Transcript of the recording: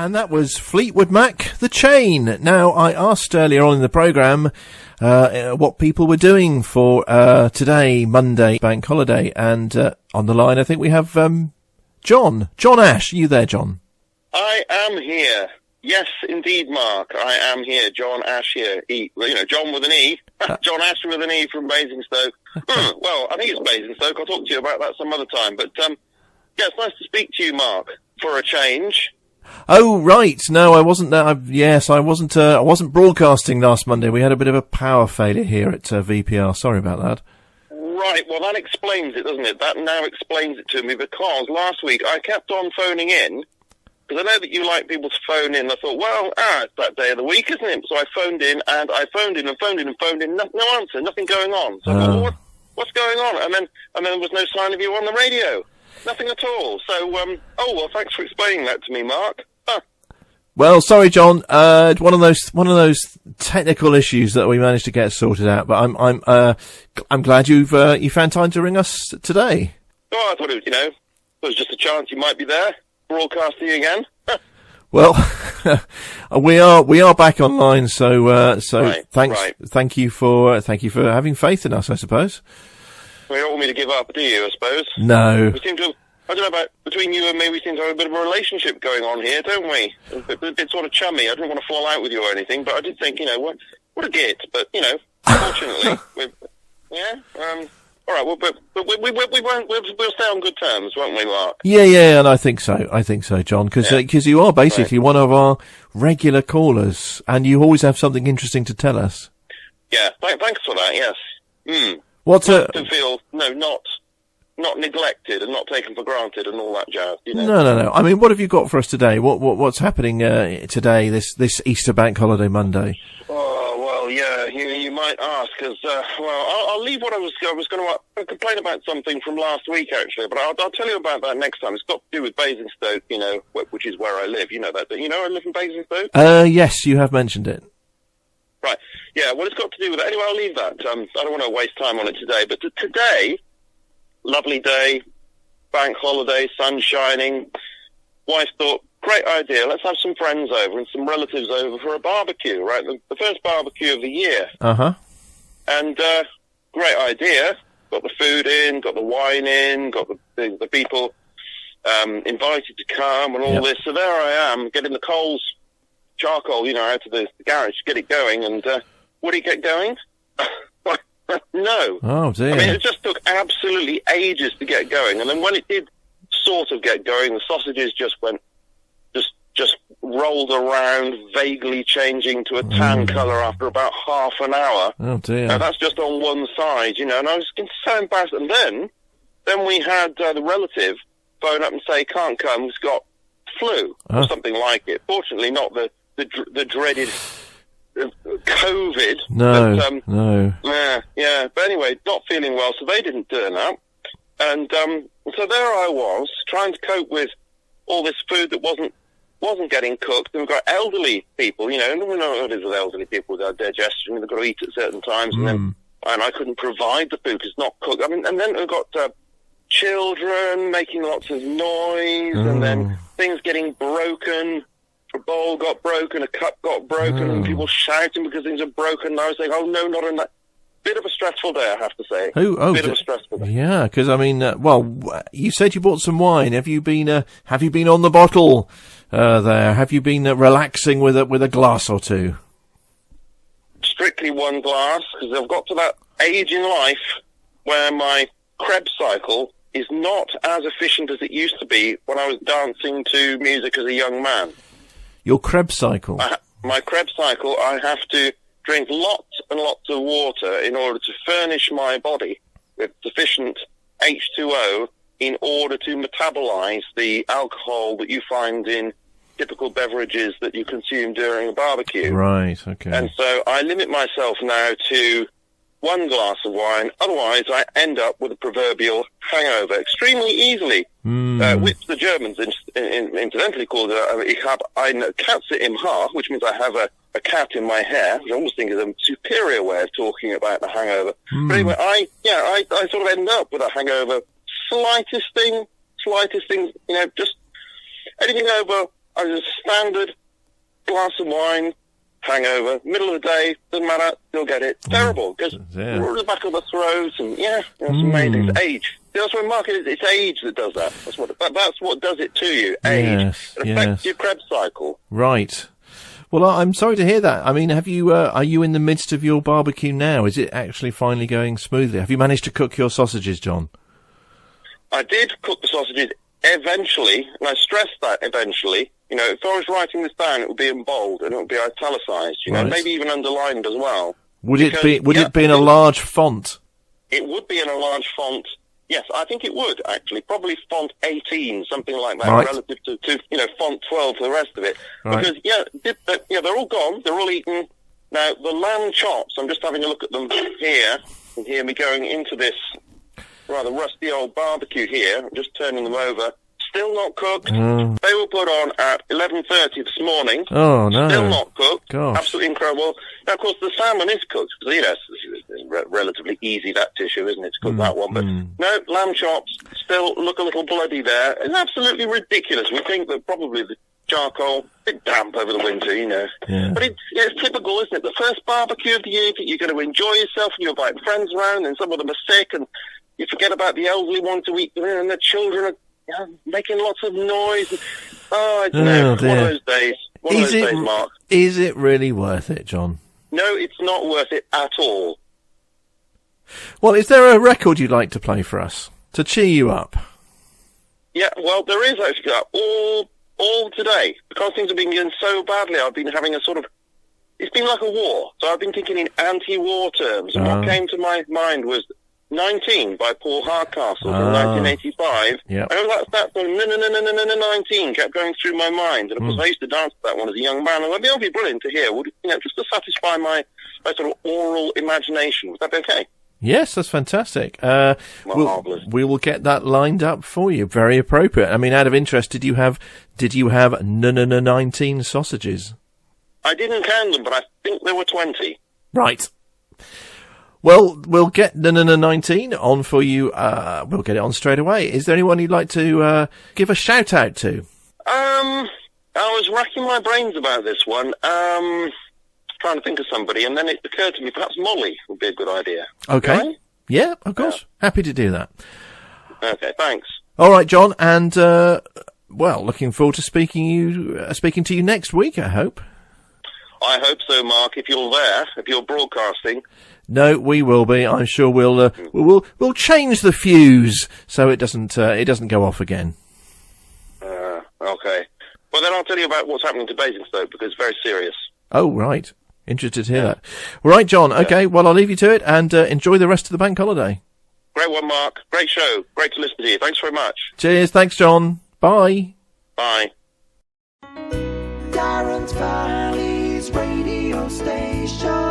And that was Fleetwood Mac, The Chain. Now, I asked earlier on in the programme what people were doing for today, Monday, bank holiday. And on the line, I think we have John. John Ashe. Are you there, John? I am here. Yes, indeed, Mark. I am here. John Ashe here. John with an E. John Ashe with an E from Basingstoke. Well, I think it's Basingstoke. I'll talk to you about that some other time. But, yeah, it's nice to speak to you, Mark, for a change. Oh, right. No, I wasn't there. I wasn't broadcasting last Monday. We had a bit of a power failure here at VPR. Sorry about that. Right. Well, that explains it, doesn't it? That now explains it to me, because last week I kept on phoning in, because I know that you like people to phone in. I thought, well, it's that day of the week, isn't it? So I phoned in, and I phoned in and phoned in and phoned in. No answer, nothing going on. So I thought, what's going on? And then there was no sign of you on the radio. Nothing at all. So, well, thanks for explaining that to me, Mark. Huh. Well, sorry, John. One of those technical issues that we managed to get sorted out. But I'm glad you found time to ring us today. Oh, I thought it was just a chance you might be there, broadcasting again. Well, we are back online. So right, thanks. Right. Thank you for having faith in us, I suppose. Well, you don't want me to give up, do you, I suppose? No. We seem to, I don't know about, between you and me, we seem to have a bit of a relationship going on here, don't we? A bit sort of chummy. I didn't want to fall out with you or anything, but I did think, what a git. But, fortunately, all right, well, but we'll stay on good terms, won't we, Mark? Yeah, and I think so, John, because you are basically one of our regular callers, and you always have something interesting to tell us. Yeah, thanks for that, yes. To feel not neglected and not taken for granted and all that jazz. No. I mean, what have you got for us today? What's happening today? This Easter Bank Holiday Monday. Oh well, yeah. You might ask, because I'll leave what I was going to complain about something from last week actually, but I'll tell you about that next time. It's got to do with Basingstoke, which is where I live. You know that. I live in Basingstoke. Yes, you have mentioned it. Right. Yeah, well, it's got to do with that. Anyway, I'll leave that. I don't want to waste time on it today. But today, lovely day, bank holiday, sun shining. Wife thought, great idea. Let's have some friends over and some relatives over for a barbecue, right? The first barbecue of the year. Uh-huh. And great idea. Got the food in, got the wine in, got the people invited to come and all this. So there I am, getting the charcoal, out of the garage to get it going, and would it get going? No. Oh, dear. I mean, it just took absolutely ages to get going, and then when it did sort of get going, the sausages just rolled around, vaguely changing to a tan colour after about half an hour. Oh, dear. Now, that's just on one side, and I was getting so embarrassed. And then we had the relative phone up and say, can't come, he's got flu, or something like it. Fortunately, not the dreaded COVID. No, but, no. Yeah. But anyway, not feeling well, so they didn't turn up. And so there I was, trying to cope with all this food that wasn't getting cooked. And we've got elderly people, and we know what it is with elderly people with their digestion. They've got to eat at certain times, and I couldn't provide the food because it's not cooked. I mean, and then we've got children making lots of noise, and then things getting broken. A bowl got broken, a cup got broken, and people shouting because things are broken. And I was saying, oh no, not on that. Bit of a stressful day, I have to say. Bit of a stressful day. Yeah, because I mean, you said you bought some wine. Have you been on the bottle there? Have you been relaxing with a glass or two? Strictly one glass, because I've got to that age in life where my Krebs cycle is not as efficient as it used to be when I was dancing to music as a young man. Your Krebs cycle? My Krebs cycle, I have to drink lots and lots of water in order to furnish my body with sufficient H2O in order to metabolize the alcohol that you find in typical beverages that you consume during a barbecue. Right, okay. And so I limit myself now to one glass of wine, otherwise I end up with a proverbial hangover extremely easily, which the Germans incidentally call ich habe eine Katze im Haar, which means I have a cat in my hair, which I almost think is a superior way of talking about the hangover. But anyway, I sort of end up with a hangover. Slightest things, just anything over I just standard glass of wine, hangover, middle of the day, doesn't matter, still get it. Terrible, because we're at the back of the throat, and it's amazing. It's age. That's what Mark is. It's age that does that. That's what does it to you. Age. It affects your Krebs cycle. Right. Well, I'm sorry to hear that. I mean, have you? Are you in the midst of your barbecue now? Is it actually finally going smoothly? Have you managed to cook your sausages, John? I did cook the sausages eventually, and I stress that eventually. You know, if I was writing this down, it would be in bold and it would be italicized. You know, maybe even underlined as well. Would it be in a large font? It would be in a large font. Yes, I think it would, actually. Probably font 18, something like that, relative to font 12 for the rest of it. Right. Because, they're all gone. They're all eaten. Now, the lamb chops, I'm just having a look at them here. You can hear me going into this rather rusty old barbecue here. I'm just turning them over. Still not cooked. They were put on at 11:30 this morning. Oh, no. Still not cooked. Gosh. Absolutely incredible. Now, of course, the salmon is cooked. Because, it's relatively easy, that tissue, isn't it, to cook that one. But, no, lamb chops still look a little bloody there. It's absolutely ridiculous. We think that probably the charcoal, a bit damp over the winter, you know. Yeah. But it's typical, isn't it? The first barbecue of the year, you're going to enjoy yourself, and you're inviting friends around, and some of them are sick, and you forget about the elderly wanting to eat, and the children are making lots of noise. I don't know. One of those days. One of those days, Mark. Is it really worth it, John? No, it's not worth it at all. Well, is there a record you'd like to play for us to cheer you up? Yeah, well, there is actually. All today, because things have been going so badly, I've been having it's been like a war. So I've been thinking in anti-war terms. And what came to my mind was 19 by Paul Hardcastle from 1985. Yep. And that song, 19 kept going through my mind. And of course, I used to dance to that one as a young man. And it would be brilliant to hear, just to satisfy my sort of oral imagination. Would that be okay? Yes, that's fantastic. We will get that lined up for you. Very appropriate. I mean, out of interest, did you have 19 sausages? I didn't count them, but I think there were 20. Right. Well, we'll get 19 on for you. We'll get it on straight away. Is there anyone you'd like to give a shout out to? I was racking my brains about this one. Trying to think of somebody, and then it occurred to me perhaps Molly would be a good idea. Okay. Right? Yeah, of course. Happy to do that. Okay, thanks. All right, John, and looking forward to speaking to you next week, I hope. I hope so, Mark. If you're there, if you're broadcasting. No, we will be. I'm sure we'll change the fuse so it doesn't go off again. Okay. Well, then I'll tell you about what's happening to Basingstoke, because it's very serious. Oh, right. Interested to hear that. Right, John. Okay, well, I'll leave you to it, and enjoy the rest of the bank holiday. Great one, Mark. Great show. Great to listen to you. Thanks very much. Cheers. Thanks, John. Bye. Bye. Darren's Valley's radio station.